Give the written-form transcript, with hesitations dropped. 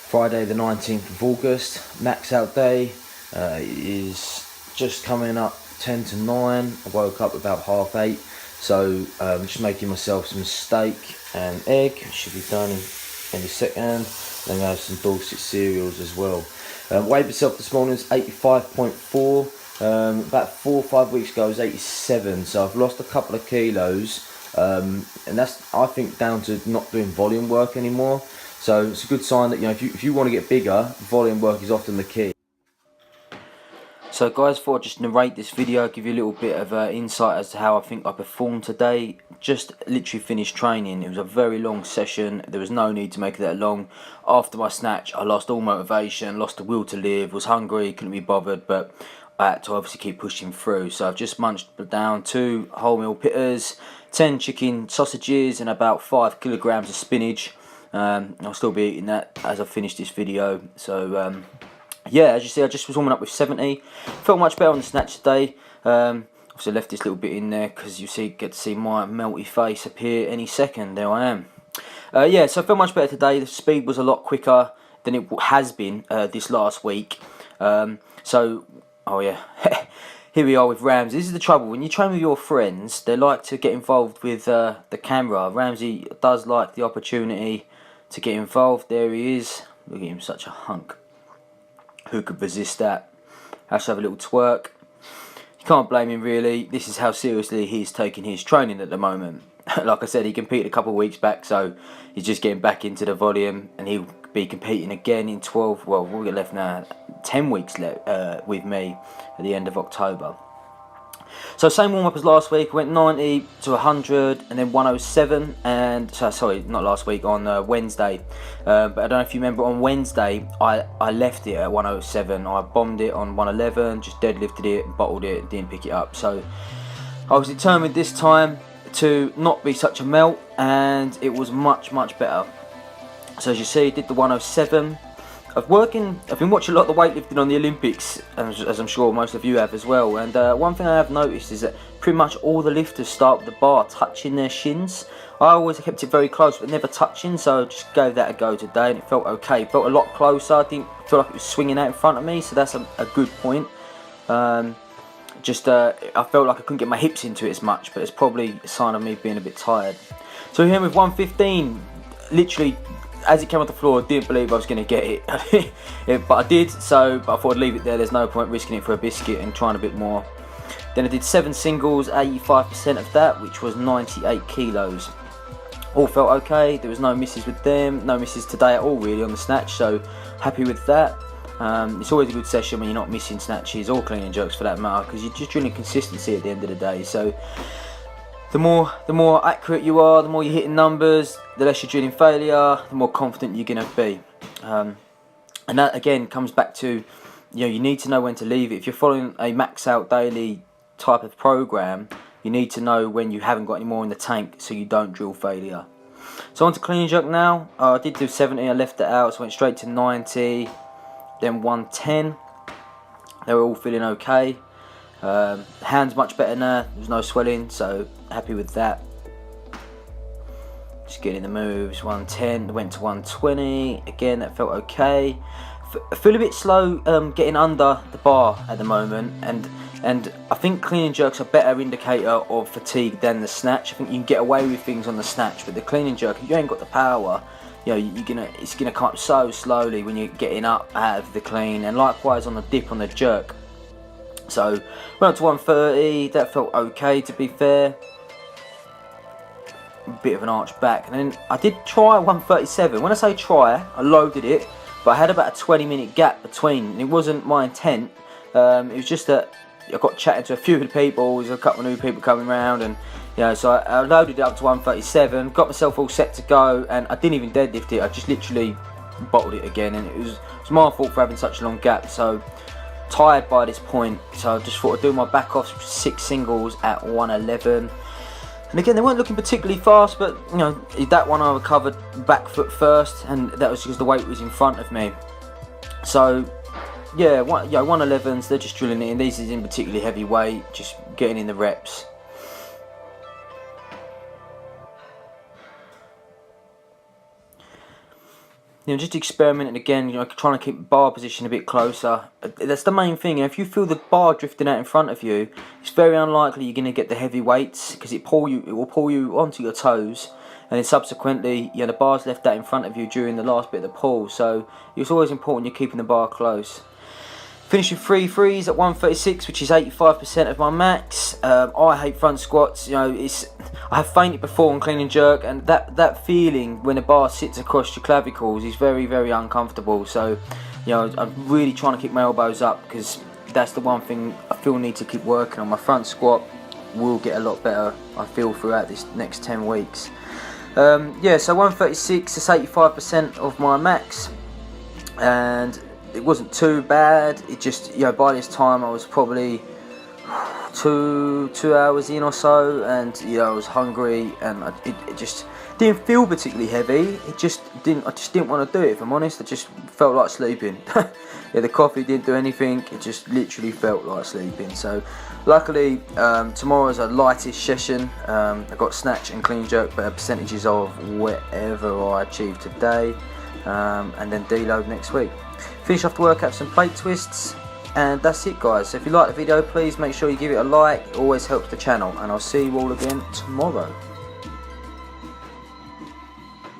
Friday the 19th of August, max out day. Is just coming up 10 to 9. I woke up about 8:30, so just making myself some steak and egg. Should be done in a second. Then I have some Dorset cereals as well. Weighed myself this morning is 85.4. About 4 or 5 weeks ago I was 87, so I've lost a couple of kilos, and that's, I think, down to not doing volume work anymore. So it's a good sign that, you know, if you want to get bigger, volume work is often the key. So guys, thought I'd just narrate this video, give you a little bit of insight as to how I think I performed today. Just literally finished training. It was a very long session. There was no need to make it that long. After my snatch, I lost all motivation, lost the will to live, was hungry, couldn't be bothered, but I had to obviously keep pushing through. So I've just munched down 2 wholemeal pitters, 10 chicken sausages, and about 5 kilograms of spinach. I'll still be eating that as I finish this video. So yeah, as you see, I just was warming up with 70. Felt much better on the snatch today. Obviously left this little bit in there because you get to see my melty face appear any second. There I am. Yeah, so I felt much better today. The speed was a lot quicker than it has been this last week. So, oh yeah, here we are with Ramsey. This is the trouble. When you train with your friends, they like to get involved with the camera. Ramsey does like the opportunity to get involved. There he is. Look at him, such a hunk. Who could resist that? Has to have a little twerk. You can't blame him really. This is how seriously he's taking his training at the moment. Like I said, he competed a couple of weeks back, so he's just getting back into the volume, and he'll be competing again in 12, well, we'll get left now, 10 weeks left with me at the end of October. So same warm up as last week. I went 90 to 100 and then 107, and sorry, not last week, on Wednesday. But I don't know if you remember, on Wednesday I left it at 107. I bombed it on 111, just deadlifted it, bottled it, didn't pick it up. So I was determined this time to not be such a melt, and it was much better. So as you see, did the 107. I've been watching a lot of the weightlifting on the Olympics, as I'm sure most of you have as well, and one thing I have noticed is that pretty much all the lifters start with the bar touching their shins. I always kept it very close but never touching, so I just gave that a go today and it felt okay. It felt a lot closer. I didn't feel like it was swinging out in front of me, so that's a good point. I felt like I couldn't get my hips into it as much, but it's probably a sign of me being a bit tired. So here with 115, literally, as it came off the floor, I didn't believe I was going to get it. But I did, but I thought I'd leave it there. There's no point risking it for a biscuit and trying a bit more. Then I did 7 singles, 85% of that, which was 98 kilos. All felt okay. There was no misses with them, no misses today at all really on the snatch, so happy with that. It's always a good session when you're not missing snatches or clean and jerks for that matter, because you're just drilling consistency at the end of the day. So the more accurate you are, the more you're hitting numbers, the less you're drilling failure, the more confident you're going to be. And that again comes back to, you know, you need to know when to leave it. If you're following a max out daily type of program, you need to know when you haven't got any more in the tank so you don't drill failure. So on to clean and jerk now. I did do 70, I left it out, so I went straight to 90, then 110. They were all feeling okay. Hands much better now, there's no swelling, so happy with that. Just getting the moves. 110, went to 120, again that felt okay. I feel a bit slow getting under the bar at the moment, and I think clean and jerk's a better indicator of fatigue than the snatch. I think you can get away with things on the snatch, but the clean and jerk, if you ain't got the power, you know, it's gonna come up so slowly when you're getting up out of the clean, and likewise on the dip on the jerk. So went up to 130, that felt okay to be fair. A bit of an arch back, and then I did try 137. When I say try, I loaded it, but I had about a 20-minute gap between. It wasn't my intent. It was just that I got chatting to a few of the people. There's a couple of new people coming around, and you know, so I loaded it up to 137, got myself all set to go, and I didn't even deadlift it. I just literally bottled it again, and it was my fault for having such a long gap. So tired by this point, so I just thought I'd do my back off 6 singles at 111. And again, they weren't looking particularly fast, but you know, that one I recovered back foot first, and that was because the weight was in front of me. So yeah, 111s, they're just drilling it in. These is in particularly heavy weight, just getting in the reps. just experimenting again, trying to keep bar position a bit closer. That's the main thing. If you feel the bar drifting out in front of you, it's very unlikely you're going to get the heavy weights, because it will pull you onto your toes, and then subsequently, the bar's left out in front of you during the last bit of the pull. So it's always important you're keeping the bar close. Finishing 3 threes at 136, which is 85% of my max. I hate front squats. I have fainted before on clean and jerk, and that feeling when the bar sits across your clavicles is very, very uncomfortable. So, I'm really trying to keep my elbows up, because that's the one thing I feel I need to keep working on. My front squat will get a lot better, I feel, throughout this next 10 weeks. So 136 is 85% of my max, and it wasn't too bad. It just, by this time I was probably two hours in or so, and I was hungry, and it just didn't feel particularly heavy. I just didn't want to do it, if I'm honest. I just felt like sleeping. The coffee didn't do anything. It just literally felt like sleeping. So luckily, tomorrow's a lightish session. I've got snatch and clean jerk percentages of whatever I achieved today, and then deload next week. Finish off the workout with some plate twists, and that's it, guys. So if you like the video, please make sure you give it a like. It always helps the channel, and I'll see you all again tomorrow.